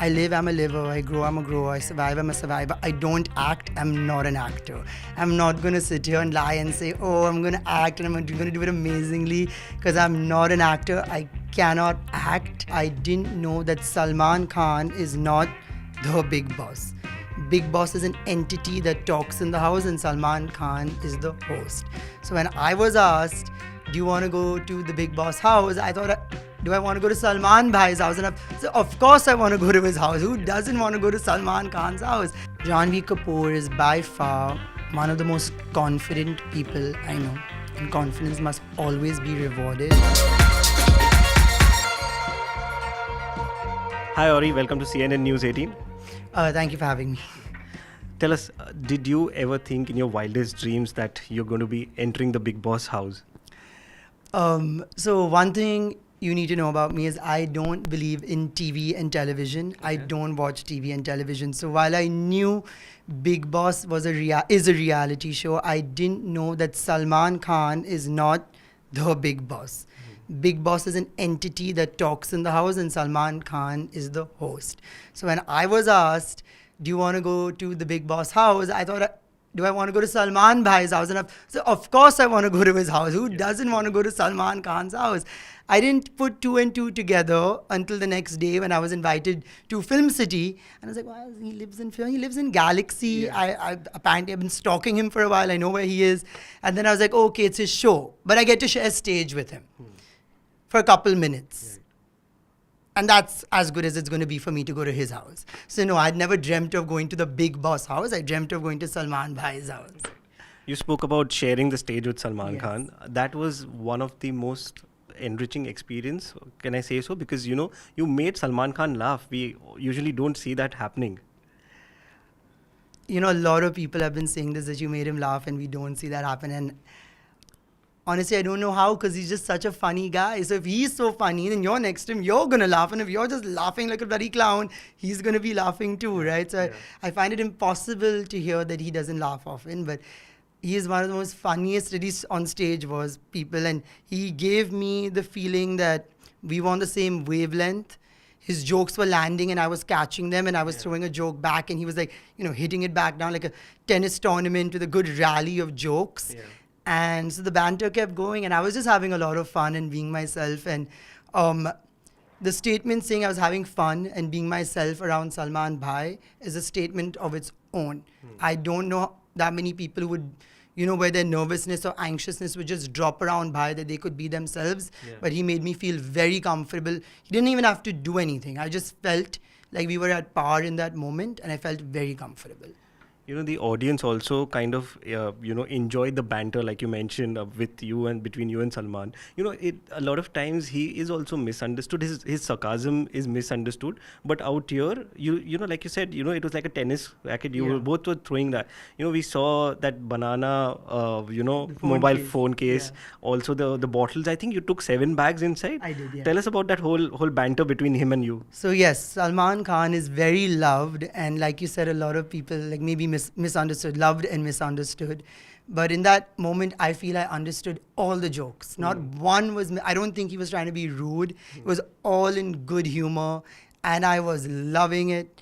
I live, I'm a liver. I grow, I'm a grower. I survive, I'm a survivor. I don't act, I'm not an actor. I'm not going to sit here and lie and say, oh, I'm going to act and I'm going to do it amazingly because I'm not an actor. I cannot act. I didn't know that Salman Khan is not the big boss. Bigg Boss is an entity that talks in the house and Salman Khan is the host. So when I was asked, do you want to go to the Bigg Boss house? I thought, do I want to go to Salman Bhai's house? And of course I want to go to his house. Who doesn't want to go to Salman Khan's house? Janhvi Kapoor is by far one of the most confident people I know. And confidence must always be rewarded. Hi Orry, welcome to CNN News 18. Thank you for having me. Tell us, did you ever think in your wildest dreams that you're going to be entering the Bigg Boss house? So one thing you need to know about me is I don't believe in TV and television. Okay. I don't watch TV and television. So while I knew Bigg Boss was is a reality show, I didn't know that Salman Khan is not the Bigg Boss. Mm-hmm. Bigg Boss is an entity that talks in the house and Salman Khan is the host. So when I was asked, do you want to go to the Bigg Boss house? I thought, do I want to go to Salman Bhai's house? And so of course I want to go to his house. Who doesn't want to go to Salman Khan's house? I didn't put two and two together until the next day when I was invited to Film City. And I was like, well, he lives in film. He lives in Galaxy. Yeah. Apparently I've been stalking him for a while. I know where he is. And then I was like, okay, it's his show. But I get to share stage with him for a couple minutes. Yeah. And that's as good as it's going to be for me to go to his house. So no, I'd never dreamt of going to the Bigg Boss house. I dreamt of going to Salman Bhai's house. You spoke about sharing the stage with Salman Khan. That was one of the most enriching experience, can I say so? Because, you made Salman Khan laugh. We usually don't see that happening. A lot of people have been saying this, that you made him laugh and we don't see that happen. And honestly, I don't know how, because he's just such a funny guy. So if he's so funny, then you're next to him, you're going to laugh. And if you're just laughing like a bloody clown, he's going to be laughing too, right? So I find it impossible to hear that he doesn't laugh often. But he is one of the most funniest, at least on stage, was people. And he gave me the feeling that we were on the same wavelength. His jokes were landing and I was catching them and I was throwing a joke back. And he was like, hitting it back down like a tennis tournament with a good rally of jokes. Yeah. And so the banter kept going and I was just having a lot of fun and being myself. And the statement saying I was having fun and being myself around Salman Bhai is a statement of its own. I don't know that many people who would, where their nervousness or anxiousness would just drop around Bhai, that they could be themselves. Yeah. But he made me feel very comfortable. He didn't even have to do anything. I just felt like we were at par in that moment and I felt very comfortable. The audience also kind of, enjoyed the banter, like you mentioned, with you and between you and Salman. A lot of times he is also misunderstood. His sarcasm is misunderstood. But out here, like you said, it was like a tennis racket. You were both were throwing that. We saw that banana, mobile phone case. Yeah. Also the bottles. I think you took 7 bags inside. I did, yeah. Tell us about that whole banter between him and you. So yes, Salman Khan is very loved. And like you said, a lot of people like maybe misunderstood, loved and misunderstood. But in that moment, I feel I understood all the jokes. Not one was, I don't think he was trying to be rude. It was all in good humor and I was loving it.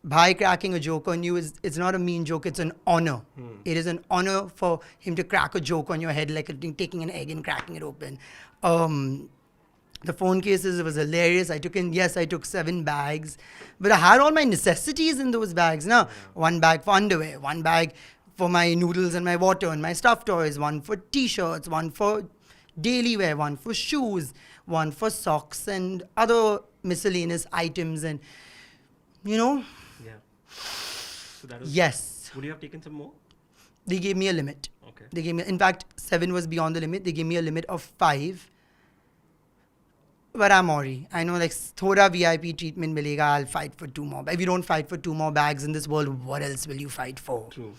Bhai cracking a joke on you it's not a mean joke, it's an honor. It is an honor for him to crack a joke on your head, like taking an egg and cracking it open. The phone cases, it was hilarious. I took 7 bags, but I had all my necessities in those bags. Now, 1 bag for underwear, 1 bag for my noodles and my water and my stuffed toys, 1 for t-shirts, 1 for daily wear, 1 for shoes, 1 for socks and other miscellaneous items. And, Yeah. So that was, yes. Would you have taken some more? They gave me a limit. Okay. In fact, 7 was beyond the limit. They gave me a limit of 5. But I'm Orry. I know like thoda VIP treatment milega, I'll fight for 2 more. If you don't fight for 2 more bags in this world, what else will you fight for? True.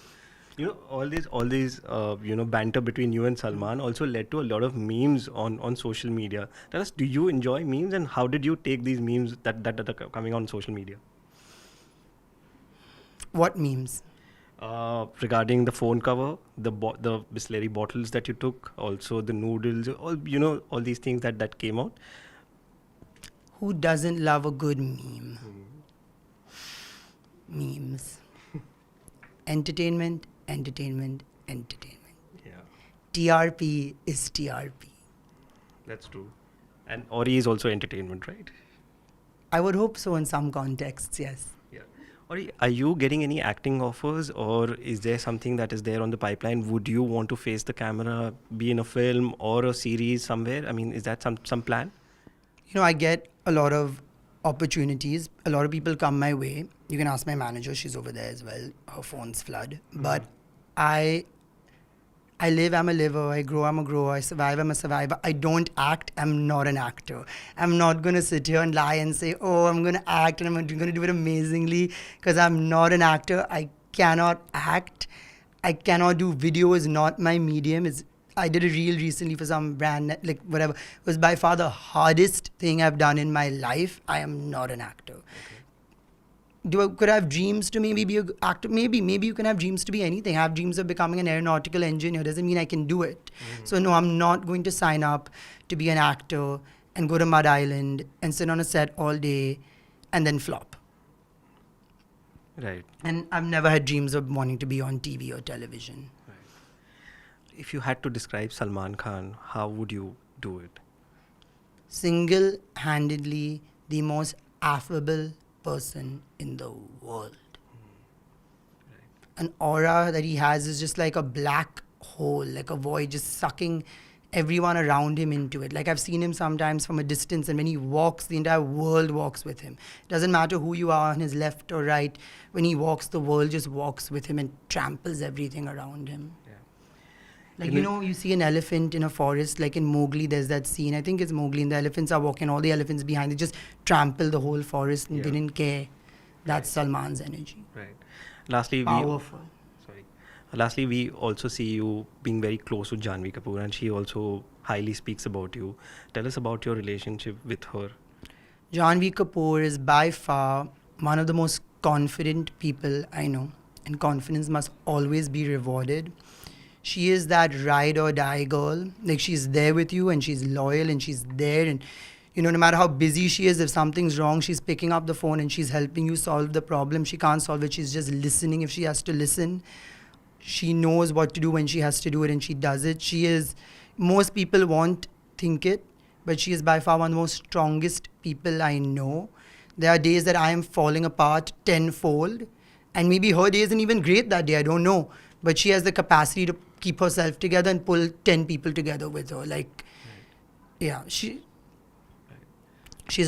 All these banter between you and Salman also led to a lot of memes on social media. Tell us, do you enjoy memes and how did you take these memes that are coming on social media? What memes? Regarding the phone cover, the Bisleri bottles that you took, also the noodles, all these things that came out. Who doesn't love a good meme? synonyms. Entertainment, entertainment, entertainment. Yeah, TRP is TRP. that's true. And Orry is also entertainment, right? I would hope so in some contexts, yes. Yeah. Orry, are you getting any acting offers, or is there something that is there on the pipeline? Would you want to face the camera, be in a film or a series somewhere? I mean, is that some plan? I get a lot of opportunities. A lot of people come my way. You can ask my manager, she's over there as well. Her phone's flood. But I live, I'm a liver. I grow, I'm a grower. I survive, I'm a survivor. I don't act, I'm not an actor. I'm not going to sit here and lie and say, oh, I'm going to act and I'm going to do it amazingly, because I'm not an actor. I cannot act. I cannot do video, is not my medium. I did a reel recently for some brand, like whatever. It was by far the hardest thing I've done in my life. I am not an actor. Could I have dreams to maybe be an actor? Maybe you can have dreams to be anything. I have dreams of becoming an aeronautical engineer. Doesn't mean I can do it. So no, I'm not going to sign up to be an actor and go to Mud Island and sit on a set all day and then flop. Right. And I've never had dreams of wanting to be on TV or television. If you had to describe Salman Khan, how would you do it? Single-handedly the most affable person in the world. An aura that he has is just like a black hole, like a void just sucking everyone around him into it. Like I've seen him sometimes from a distance, and when he walks, the entire world walks with him. Doesn't matter who you are on his left or right. When he walks, the world just walks with him and tramples everything around him. Like, you see an elephant in a forest, like in Mowgli, there's that scene. I think it's Mowgli, and the elephants are walking, all the elephants behind, they just trample the whole forest and didn't care. That's Salman's energy. Right. Lastly, Powerful. Lastly, we also see you being very close with Janhvi Kapoor, and she also highly speaks about you. Tell us about your relationship with her. Janhvi Kapoor is by far one of the most confident people I know, and confidence must always be rewarded. She is that ride or die girl. Like, she's there with you and she's loyal and she's there, and no matter how busy she is, if something's wrong, she's picking up the phone and she's helping you solve the problem. She can't solve it, she's just listening if she has to listen. She knows what to do when she has to do it, and she does it. Most people won't think it, but she is by far one of the most strongest people I know. There are days that I am falling apart tenfold, and maybe her day isn't even great that day, I don't know. But she has the capacity to keep herself together and pull 10 people together with her. Like, yeah, she's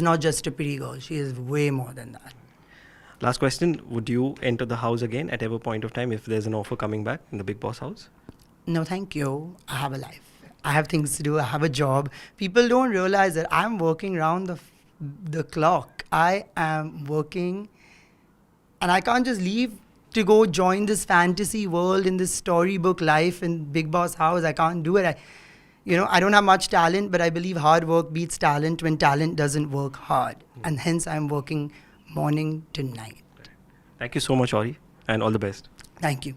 not just a pretty girl. She is way more than that. Last question. Would you enter the house again at ever point of time if there's an offer coming back in the Bigg Boss house? No, thank you. I have a life. I have things to do. I have a job. People don't realize that I'm working around the clock. I am working, and I can't just leave to go join this fantasy world in this storybook life in Bigg Boss house. I can't do it. I don't have much talent, but I believe hard work beats talent when talent doesn't work hard. And hence I'm working morning to night. Thank you so much, Orry, and all the best. Thank you.